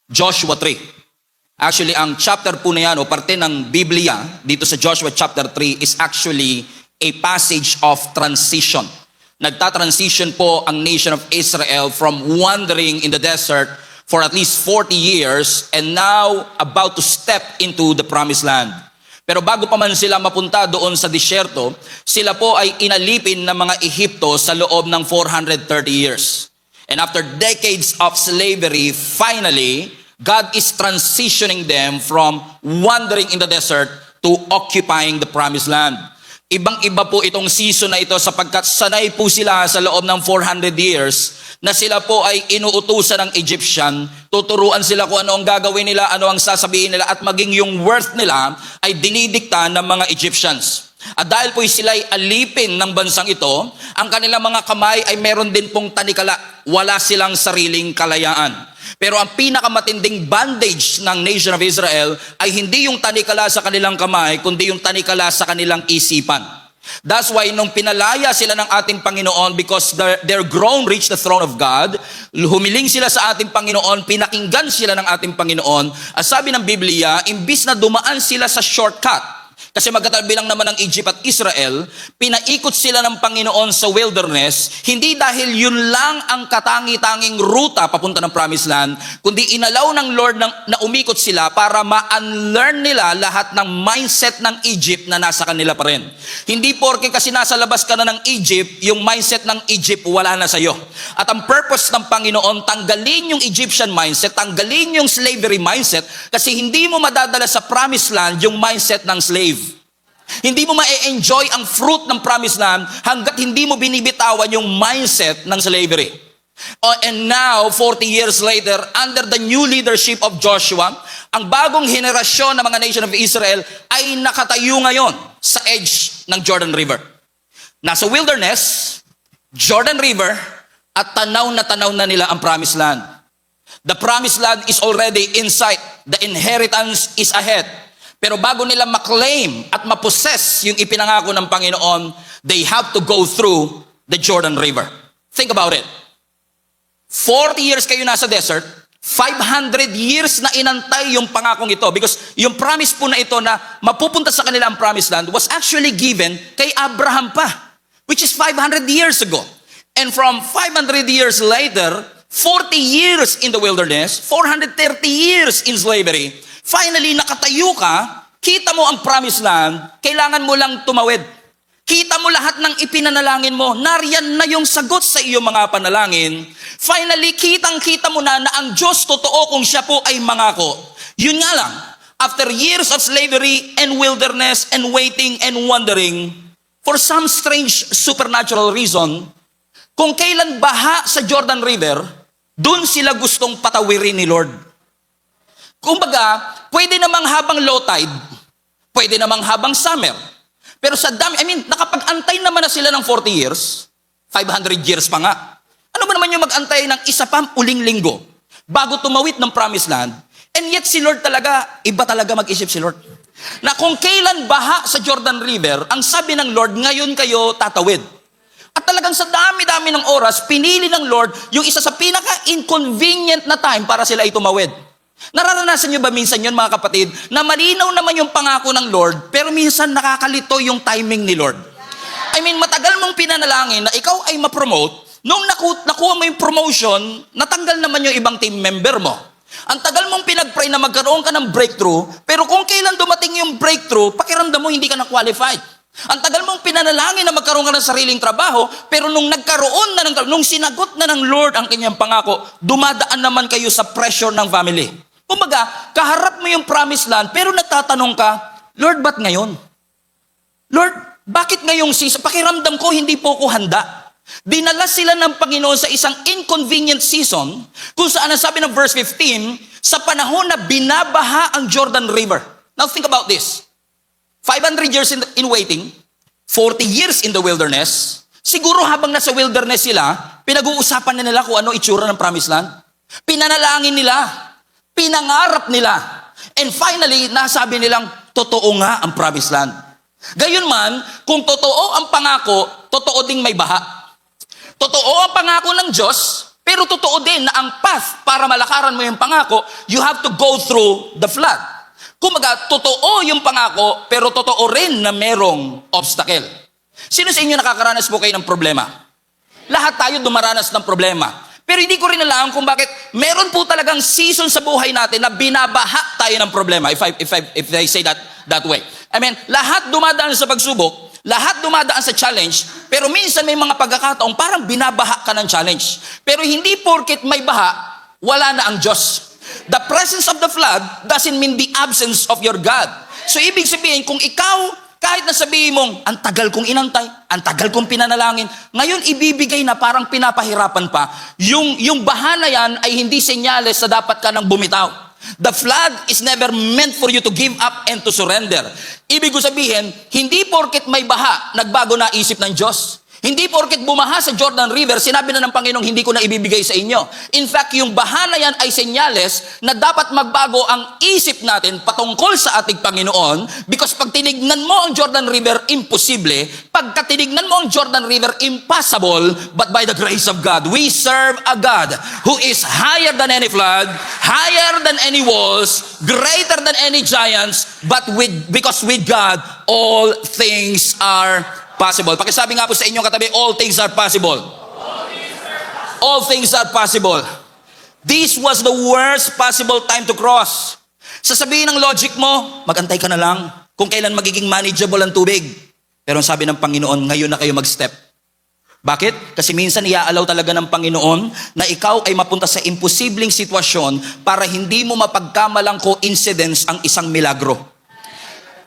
Joshua 3. Actually, ang chapter po na yan o parte ng Biblia dito sa Joshua chapter 3 is actually a passage of transition. Nagta-transition po ang nation of Israel from wandering in the desert for at least 40 years and now about to step into the promised land. Pero bago pa man sila mapunta doon sa disyerto, sila po ay inalipin ng mga Ehipto sa loob ng 430 years. And after decades of slavery, finally, God is transitioning them from wandering in the desert to occupying the promised land. Ibang-iba po itong season na ito sapagkat sanay po sila sa loob ng 400 years na sila po ay inuutusan ng Egyptian, tuturuan sila kung ano ang gagawin nila, ano ang sasabihin nila, at maging yung worth nila ay dinidikta ng mga Egyptians. At dahil po sila ay alipin ng bansang ito, ang kanilang mga kamay ay meron din pong tanikala. Wala silang sariling kalayaan. Pero ang pinakamatinding bandage ng nation of Israel ay hindi yung tanikala sa kanilang kamay, kundi yung tanikala sa kanilang isipan. That's why nung pinalaya sila ng ating Panginoon because they're grown reach the throne of God, humiling sila sa ating Panginoon, pinakinggan sila ng ating Panginoon, at sabi ng Biblia, imbis na dumaan sila sa shortcut, kasi magkatabi lang naman ng Egypt at Israel, pinaikot sila ng Panginoon sa wilderness, hindi dahil yun lang ang katangi-tanging ruta papunta ng promised land, kundi inalaw ng Lord na umikot sila para ma-unlearn nila lahat ng mindset ng Egypt na nasa kanila pa rin. Hindi porke kasi nasa labas ka na ng Egypt, yung mindset ng Egypt wala na sa'yo. At ang purpose ng Panginoon, tanggalin yung Egyptian mindset, tanggalin yung slavery mindset, kasi hindi mo madadala sa promised land yung mindset ng slave. Hindi mo ma-enjoy ang fruit ng promised land hanggat hindi mo binibitawan yung mindset ng slavery. And now, 40 years later, under the new leadership of Joshua, ang bagong henerasyon ng mga nation of Israel ay nakatayo ngayon sa edge ng Jordan River. Nasa wilderness, Jordan River, at tanaw na nila ang promised land. The promised land is already in sight. The inheritance is ahead. Pero bago nila maklaim at mapossess yung ipinangako ng Panginoon, they have to go through the Jordan River. Think about it. 40 years kayo nasa desert, 500 years na inantay yung pangakong ito because yung promise po na ito na mapupunta sa kanila ang promised land was actually given kay Abraham pa, which is 500 years ago. And from 500 years later, 40 years in the wilderness, 430 years in slavery, finally, nakatayo ka, kita mo ang promised land, kailangan mo lang tumawid. Kita mo lahat ng ipinanalangin mo, nariyan na yung sagot sa iyong mga panalangin. Finally, kitang-kita mo na ang Diyos totoo kung siya po ay mangako. Yun nga lang, after years of slavery and wilderness and waiting and wondering, for some strange supernatural reason, kung kailan baha sa Jordan River, dun sila gustong patawirin ni Lord. Kumbaga, pwede namang habang low tide, pwede namang habang summer. Pero sa dami, nakapag-antay naman na sila ng 40 years, 500 years pa nga. Ano ba naman yung mag-antay ng isa pa uling linggo bago tumawid ng promised land? And yet si Lord talaga, iba talaga mag-isip si Lord. Na kung kailan baha sa Jordan River, ang sabi ng Lord, ngayon kayo tatawid. At talagang sa dami-dami ng oras, pinili ng Lord yung isa sa pinaka-inconvenient na time para sila ay tumawid. Nararanasan nyo ba minsan yun mga kapatid, na malinaw naman yung pangako ng Lord, pero minsan nakakalito yung timing ni Lord. Matagal mong pinanalangin na ikaw ay ma-promote, nung nakuha mo yung promotion, natanggal naman yung ibang team member mo. Ang tagal mong pinag-pray na magkaroon ka ng breakthrough, pero kung kailan dumating yung breakthrough, pakiramdam mo hindi ka na-qualified. Ang tagal mong pinanalangin na magkaroon ka ng sariling trabaho, pero nung nung sinagot na ng Lord ang kanyang pangako, dumadaan naman kayo sa pressure ng family. Kumbaga, kaharap mo yung promised land, pero natatanong ka, Lord, ba't ngayon? Lord, bakit ngayong season? Pakiramdam ko, hindi po ko handa. Dinala sila ng Panginoon sa isang inconvenient season, kung saan ang sabi ng verse 15, sa panahon na binabaha ang Jordan River. Now think about this. 500 years in waiting, 40 years in the wilderness, siguro habang nasa wilderness sila, pinag-uusapan na nila kung ano itsura ng promised land. Pinanalangin nila, pinangarap nila, and finally, nasabi nilang, totoo nga ang promised land. Gayunman, kung totoo ang pangako, totoo ding may baha. Totoo ang pangako ng Diyos, Pero totoo din na ang path para malakaran mo yung pangako, you have to go through the flood. Kumaga, totoo yung pangako, pero totoo rin na merong obstacle. Sino sa inyo nakakaranas po kayo ng problema? Lahat tayo dumaranas ng problema. Pero hindi ko rin alam kung bakit meron po talagang season sa buhay natin na binabaha tayo ng problema, if I say that way. I mean, lahat dumadaan sa pagsubok, lahat dumadaan sa challenge, pero minsan may mga pagkakataong parang binabaha ka ng challenge. Pero hindi porket may baha, wala na ang Diyos. The presence of the flood doesn't mean the absence of your God. So ibig sabihin, kung ikaw, kahit na sabihin mong, ang tagal kong inantay, ang tagal kong pinanalangin, ngayon ibibigay na parang pinapahirapan pa, yung baha na yan ay hindi senyales na dapat ka nang bumitaw. The flood is never meant for you to give up and to surrender. Ibig ko sabihin, hindi porket may baha, nagbago na isip ng Diyos. Hindi porket bumaha sa Jordan River, sinabi na ng Panginoong hindi ko na ibibigay sa inyo. In fact, yung baha na yan ay senyales na dapat magbago ang isip natin patungkol sa ating Panginoon, because pag tinignan mo ang Jordan River, imposible. Pagka tinignan mo ang Jordan River, impossible. But by the grace of God, we serve a God who is higher than any flood, higher than any walls, greater than any giants, but because with God, all things are possible. Pakisabi nga po sa inyong katabi, all things are possible. All things are possible. This was the worst possible time to cross. Sasabihin ng logic mo, magantay ka na lang kung kailan magiging manageable ang tubig. Pero ang sabi ng Panginoon, ngayon na kayo mag-step. Bakit? Kasi minsan iaalaw talaga ng Panginoon na ikaw ay mapunta sa imposibleng sitwasyon para hindi mo mapagkamalang coincidence ang isang milagro.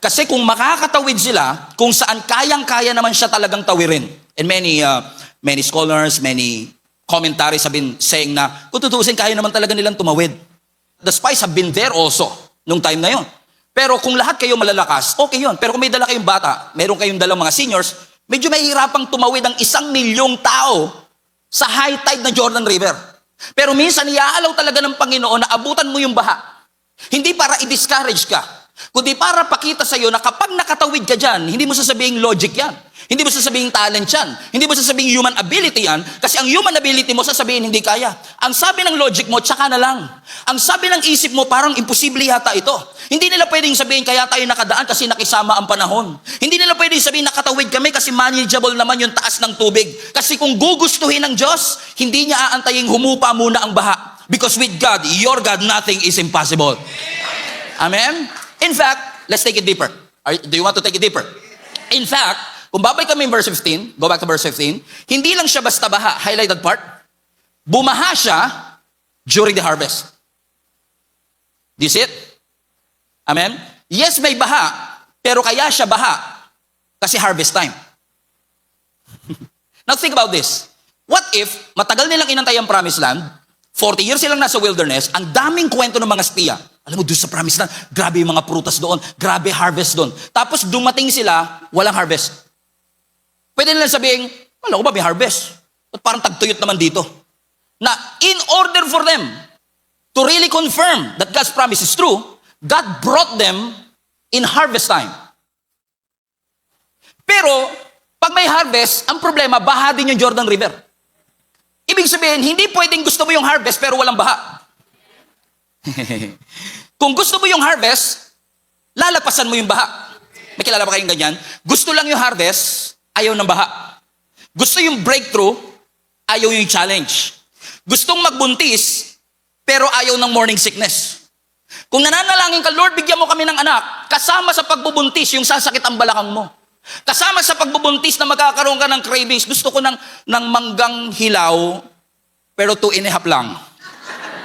Kasi kung makakatawid sila, kung saan kayang-kaya naman siya talagang tawirin. And many scholars, many commentaries have been saying na, kung tutuusin, kaya naman talaga nilang tumawid. The spies have been there also, nung time na yon. Pero kung lahat kayo malalakas, okay yon. Pero kung may dala kayong bata, meron kayong dalang mga seniors, medyo mahihirapang tumawid ang 1,000,000 tao sa high tide na Jordan River. Pero minsan, iaalaw talaga ng Panginoon na abutan mo yung baha. Hindi para i-discourage ka, kundi para pakita sa'yo na kapag nakatawid ka dyan, hindi mo sasabihin logic yan. Hindi mo sasabihin talent yan. Hindi mo sasabihin human ability yan. Kasi ang human ability mo, sasabihin hindi kaya. Ang sabi ng logic mo, tsaka na lang. Ang sabi ng isip mo, parang imposible yata ito. Hindi nila pwedeng sabihin, kaya tayo nakadaan kasi nakisama ang panahon. Hindi nila pwedeng sabihin, nakatawid kami kasi manageable naman yung taas ng tubig. Kasi kung gugustuhin ng Diyos, hindi niya aantayin humupa muna ang baha. Because with God, your God, nothing is impossible. Amen? In fact, let's take it deeper. Do you want to take it deeper? In fact, kung babalik kami in verse 15, go back to verse 15, hindi lang siya basta baha, highlight that part, bumaha siya during the harvest. Do you see it? Amen? Yes, may baha, pero kaya siya baha kasi harvest time. Now think about this. What if, matagal nilang inantay ang promised land, 40 years silang nasa wilderness, ang daming kwento ng mga espiya. Alam mo, doon sa promised land, grabe yung mga prutas doon, grabe harvest doon. Tapos dumating sila, walang harvest. Pwede nilang sabihin, wala ko ba may harvest? At parang tagtuyot naman dito. Na in order for them to really confirm that God's promise is true, God brought them in harvest time. Pero, pag may harvest, ang problema, baha din yung Jordan River. Ibig sabihin, hindi pwedeng gusto mo yung harvest pero walang baha. Kung gusto mo yung harvest, lalapasan mo yung baha. May kilala ba kayong ganyan? Gusto lang yung harvest, ayaw ng baha. Gusto yung breakthrough, ayaw yung challenge. Gustong magbuntis, pero ayaw ng morning sickness. Kung nananalangin ka, Lord, bigyan mo kami ng anak, kasama sa pagbubuntis, yung sasakit ang balakang mo. Kasama sa pagbubuntis na magkakaroon ka ng cravings, gusto ko ng manggang hilaw, pero 2.5 lang.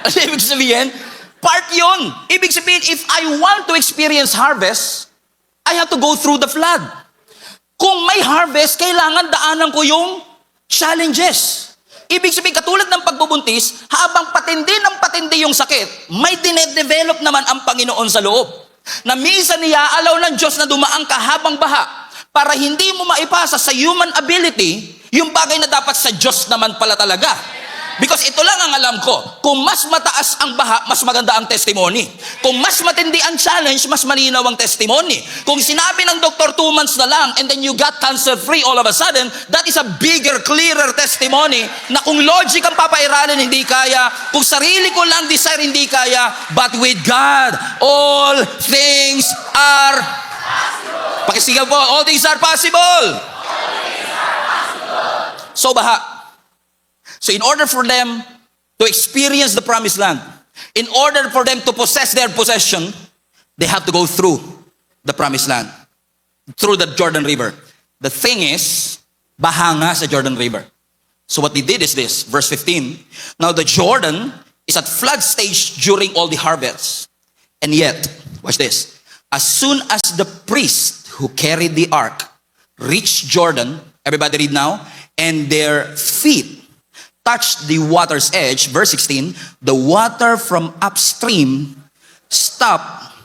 Ano ibig sabihin? Part yun. Ibig sabihin, if I want to experience harvest, I have to go through the flood. Kung may harvest, kailangan daanan ko yung challenges. Ibig sabihin, katulad ng pagbubuntis, habang patindi ng patindi yung sakit, may dinedevelop naman ang Panginoon sa loob. Na minsan niyaalaw ng Diyos na dumaan ka habang baha para hindi mo maipasa sa human ability yung bagay na dapat sa Diyos naman pala talaga. Because ito lang ang alam ko, kung mas mataas ang baha, mas maganda ang testimony. Kung mas matindi ang challenge, mas malinaw ang testimony. Kung sinabi ng doktor 2 months na lang, and then you got cancer-free all of a sudden, that is a bigger, clearer testimony na kung logic ang papairalin, hindi kaya. Kung sarili ko lang desire, hindi kaya. But with God, all things are possible. Pakisigaw po, all things are possible. So baha. So in order for them to experience the promised land, in order for them to possess their possession, they have to go through the promised land, through the Jordan River. The thing is, baha nga sa Jordan River. So what they did is this, verse 15, now the Jordan is at flood stage during all the harvests. And yet, watch this, as soon as the priest who carried the ark reached Jordan, everybody read now, and their feet touched the water's edge, verse 16, the water from upstream stopped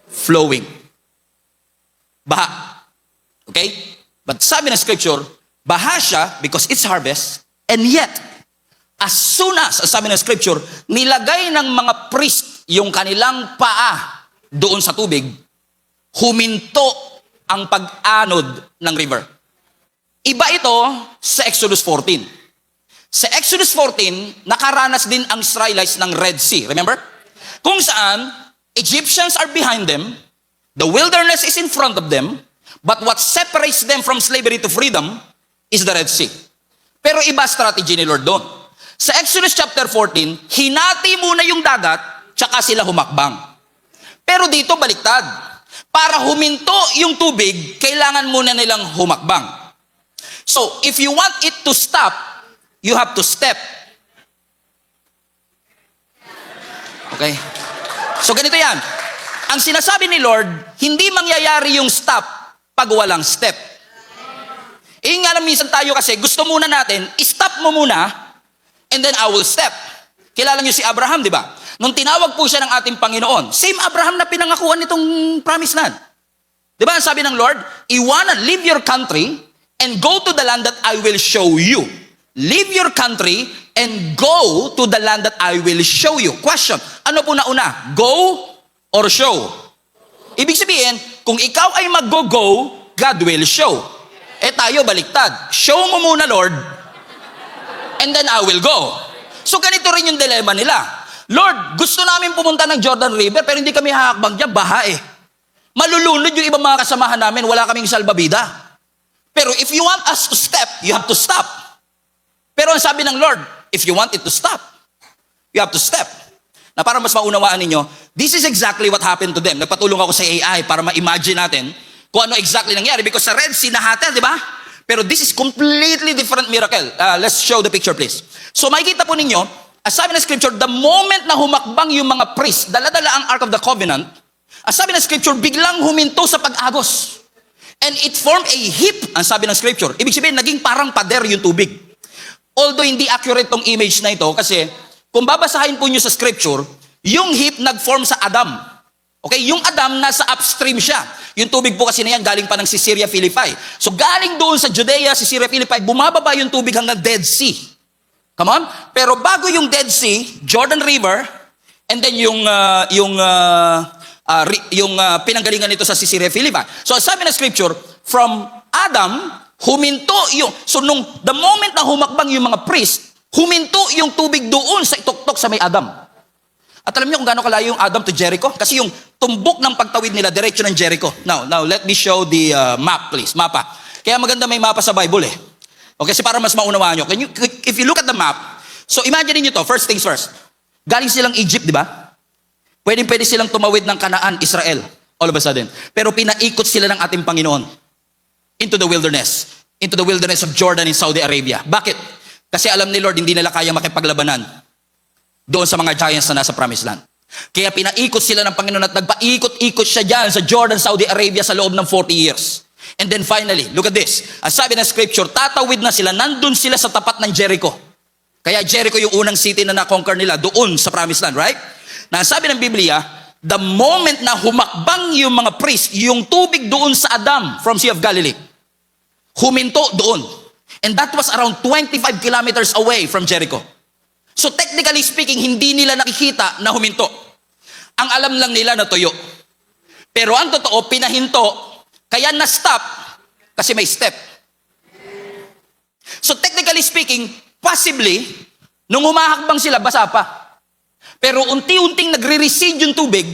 flowing. Baha. Okay? But sabi ng scripture, baha siya because it's harvest, and yet, as soon as, sabi ng scripture, nilagay ng mga priest yung kanilang paa doon sa tubig, huminto ang pag-anod ng river. Iba ito sa Exodus 14. Sa Exodus 14, nakaranas din ang Israelites ng Red Sea. Remember? Kung saan, Egyptians are behind them, the wilderness is in front of them, but what separates them from slavery to freedom is the Red Sea. Pero iba strategy ni Lord doon. Sa Exodus chapter 14, hinati muna yung dagat, tsaka sila humakbang. Pero dito baliktad. Para huminto yung tubig, kailangan muna nilang humakbang. So, if you want it to stop, you have to step. Okay? So ganito yan. Ang sinasabi ni Lord, hindi mangyayari yung stop pag walang step. Nga lang minsan tayo kasi, gusto muna natin, stop mo muna, and then I will step. Kilala niyo si Abraham, di ba? Nung tinawag po siya ng ating Panginoon, same Abraham na pinangakuan nitong promised land. Di ba? Sabi ng Lord, iwanan, leave your country, and go to the land that I will show you. Leave your country and go to the land that I will show you. Question, ano po nauna? Go or show? Ibig sabihin, kung ikaw ay mag-go, God will show. Tayo baliktad. Show mo muna, Lord, and then I will go. So ganito rin yung dilemma nila. Lord, gusto namin pumunta ng Jordan River, pero hindi kami hakbang dyan, baha eh. Malulunod yung ibang mga kasamahan namin, wala kaming salbabida. Pero if you want us to step, you have to stop. Pero ang sabi ng Lord, if you want it to stop, you have to step. Na para mas maunawaan ninyo, this is exactly what happened to them. Nagpatulong ako sa AI para ma-imagine natin kung ano exactly nangyari. Because sa Red Sea, nahatel, di ba? Pero this is completely different miracle. Let's show the picture, please. So makikita po ninyo, as sabi ng scripture, the moment na humakbang yung mga priests, dala-dala ang Ark of the Covenant, as sabi ng scripture, biglang huminto sa pag-agos. And it formed a heap, ang sabi ng scripture. Ibig sabihin, naging parang pader yung tubig. Although hindi accurate tong image na ito kasi kung babasahin po nyo sa scripture, yung heap nag-form sa Adam. Okay? Yung Adam nasa upstream siya. Yung tubig po kasi na yan galing pa ng Caesarea Philippi. So galing doon sa Judea, Caesarea Philippi, bumababa yung tubig hanggang Dead Sea. Come on? Pero bago yung Dead Sea, Jordan River, and then yung pinanggalingan nito sa Caesarea Philippi. So sabi ng scripture, from Adam, huminto yung, so nung the moment na humakbang yung mga priest, huminto yung tubig doon sa ituktok sa may Adam. At alam niyo kung gaano kalayo yung Adam to Jericho? Kasi yung tumbok ng pagtawid nila, diretso ng Jericho. Now let me show the map, please. Mapa. Kaya maganda may mapa sa Bible eh. Okay, kasi para mas maunawaan nyo. If you look at the map, so imagine niyo to, first things first. Galing silang Egypt, di ba? Pwede silang tumawid ng Canaan, Israel, all of a sudden. Pero pinaikot sila ng ating Panginoon into the wilderness of Jordan in Saudi Arabia. Bakit? Kasi alam ni Lord, hindi nila kayang makipaglabanan doon sa mga giants na nasa promised land. Kaya pinaikot sila ng Panginoon at nagpaikot-ikot siya dyan sa Jordan, Saudi Arabia sa loob ng 40 years. And then finally, look at this. Ang sabi ng scripture, tatawid na sila, nandun sila sa tapat ng Jericho. Kaya Jericho yung unang city na na-conquer nila doon sa promised land, right? Na sabi ng Biblia, the moment na humakbang yung mga priest, yung tubig doon sa Adam from Sea of Galilee, huminto doon. And that was around 25 kilometers away from Jericho. So technically speaking, hindi nila nakikita na huminto. Ang alam lang nila na tuyo. Pero ang totoo, pinahinto, kaya na-stop kasi may step. So technically speaking, possibly, nung humahakbang sila, basa pa. Pero unti-unting nagre-recede yung tubig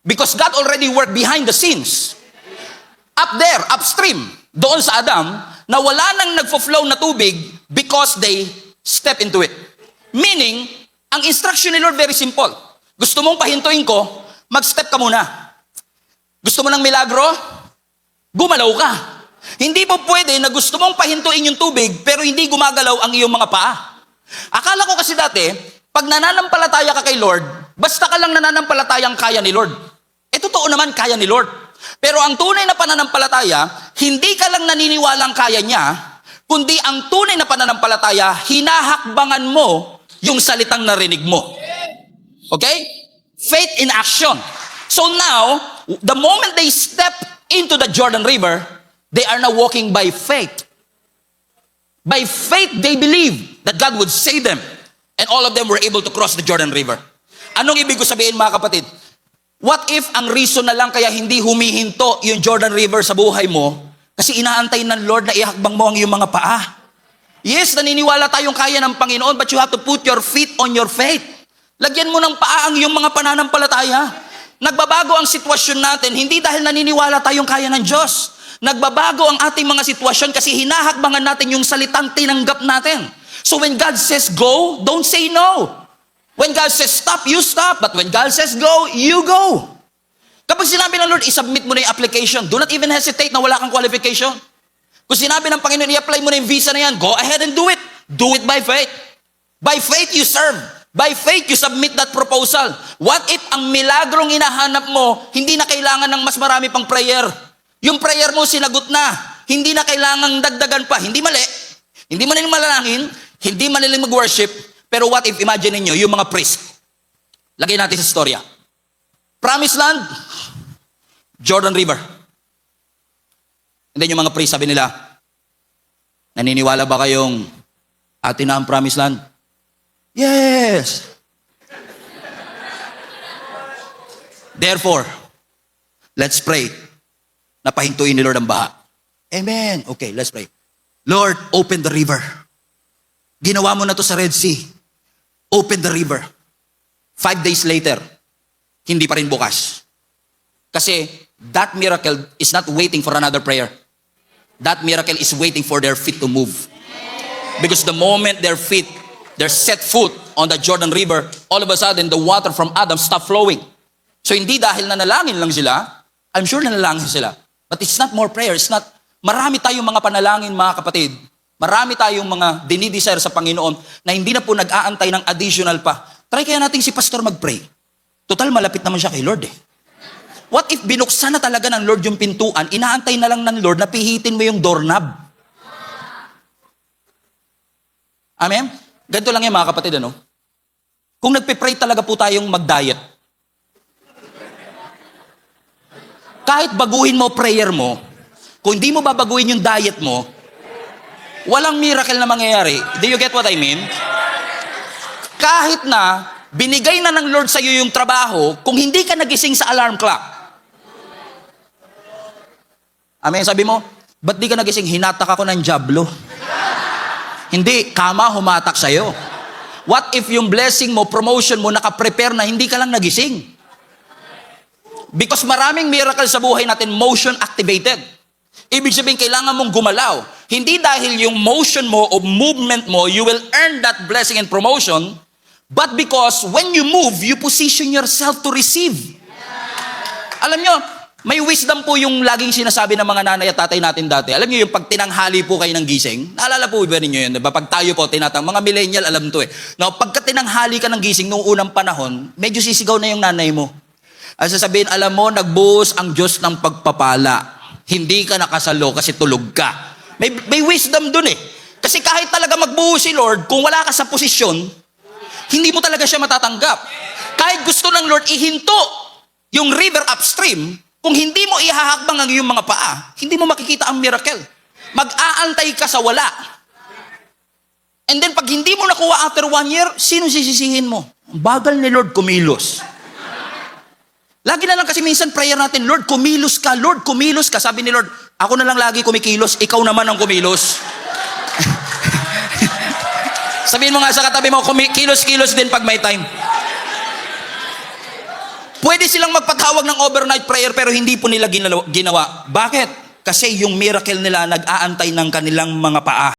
because God already worked behind the scenes. Up there, upstream, doon sa Adam, na wala nang nagfo-flow na tubig because they step into it. Meaning, ang instruction ni Lord very simple. Gusto mong pahintuin ko, mag-step ka muna. Gusto mo ng milagro? Gumalaw ka. Hindi po pwede na gusto mong pahintuin yung tubig pero hindi gumagalaw ang iyong mga paa. Akala ko kasi dati, pag nananampalataya ka kay Lord, basta ka lang nananampalatayang kaya ni Lord. Totoo naman, kaya ni Lord. Pero ang tunay na pananampalataya, hindi ka lang naniniwalang kaya niya, kundi ang tunay na pananampalataya, hinahakbangan mo yung salitang narinig mo. Okay? Faith in action. So now, the moment they step into the Jordan River, they are now walking by faith. By faith, they believe that God would save them. And all of them were able to cross the Jordan River. Anong ibig ko sabihin, mga kapatid? What if ang reason na lang kaya hindi humihinto yung Jordan River sa buhay mo? Kasi inaantay ng Lord na ihakbang mo ang iyong mga paa. Yes, naniniwala tayong kaya ng Panginoon, but you have to put your feet on your faith. Lagyan mo ng paa ang iyong mga pananampalataya. Nagbabago ang sitwasyon natin, hindi dahil naniniwala tayong kaya ng Diyos. Nagbabago ang ating mga sitwasyon kasi hinahakbangan natin yung salitang tinanggap natin. So when God says go, don't say no. When God says stop, you stop. But when God says go, you go. Kapag sinabi ng Lord, isubmit mo na yung application. Do not even hesitate na wala kang qualification. Kung sinabi ng Panginoon, i-apply mo na yung visa na yan, go ahead and do it. Do it by faith. By faith, you serve. By faith, you submit that proposal. What if ang milagrong hinahanap mo, hindi na kailangan ng mas marami pang prayer? Yung prayer mo, sinagot na. Hindi na kailangang dagdagan pa. Hindi mali. Hindi maniling malalangin. Hindi maniling mag-worship. Pero what if, imagine ninyo, yung mga priest. Lagay natin sa storya. Promised land, Jordan River. And then yung mga priest, sabi nila, naniniwala ba kayong atin na ang promised land? Yes. Therefore, let's pray. Napahintuin ni Lord ang baha. Amen. Okay, let's pray. Lord, open the river. Ginawa mo na to sa Red Sea. Open the river. 5 days later, hindi pa rin bukas. Kasi that miracle is not waiting for another prayer. That miracle is waiting for their feet to move. Because the moment their feet, their set foot on the Jordan River, all of a sudden the water from Adam stopped flowing. So hindi dahil nanalangin lang sila, I'm sure nanalangin sila. But it's not more prayer. It's not, marami tayong mga panalangin, mga kapatid. Marami tayong mga dinidesire sa Panginoon na hindi na po nag-aantay ng additional pa. Try kaya natin si Pastor mag-pray. Total, malapit naman siya kay Lord eh. What if binuksan na talaga ng Lord yung pintuan, inaantay na lang ng Lord na pihitin mo yung doorknob? Amen? Ganito lang yan, mga kapatid, ano? Kung nagpe-pray talaga po tayong mag-diet, kahit baguhin mo prayer mo, kung hindi mo babaguhin yung diet mo, walang miracle na mangyayari. Do you get what I mean? Kahit na binigay na ng Lord sa iyo yung trabaho, kung hindi ka nagising sa alarm clock. Amen, sabi mo, ba't di ka nagising? Hinatak ako ng jablo. Hindi, kama humatak sa iyo. What if yung blessing mo, promotion mo, nakaprepare na hindi ka lang nagising? Because maraming miracle sa buhay natin, motion activated. Ibig sabihin, kailangan mong gumalaw. Hindi dahil yung motion mo o movement mo, you will earn that blessing and promotion, but because when you move, you position yourself to receive. Alam nyo, may wisdom po yung laging sinasabi ng mga nanay at tatay natin dati. Alam nyo yung pag tinanghali po kayo ng gising, naalala po ba ninyo yun? Diba? Pag tayo po mga millennial, alam to eh. Now, pagka tinanghali ka ng gising noong unang panahon, medyo sisigaw na yung nanay mo. At sasabihin, alam mo, nagbuhos ang Diyos ng pagpapala. Hindi ka nakasalo kasi tulog ka. May wisdom dun eh. Kasi kahit talaga magbuhos si Lord, kung wala ka sa posisyon, hindi mo talaga siya matatanggap. Kahit gusto ng Lord ihinto yung river upstream, kung hindi mo ihahakbang ang iyong mga paa, hindi mo makikita ang miracle. Mag-aantay ka sa wala. And then pag hindi mo nakuha after 1 year, sino sisisihin mo? Ang bagal ni Lord kumilos. Lagi na lang kasi minsan prayer natin, Lord, kumilos ka. Lord, kumilos ka. Sabi ni Lord, ako na lang lagi kumikilos, ikaw naman ang kumilos. Sabihin mo nga sa katabi mo, kilos-kilos din pag may time. Pwede silang magpatawag ng overnight prayer pero hindi po nila ginawa. Bakit? Kasi yung miracle nila nag-aantay ng kanilang mga paa.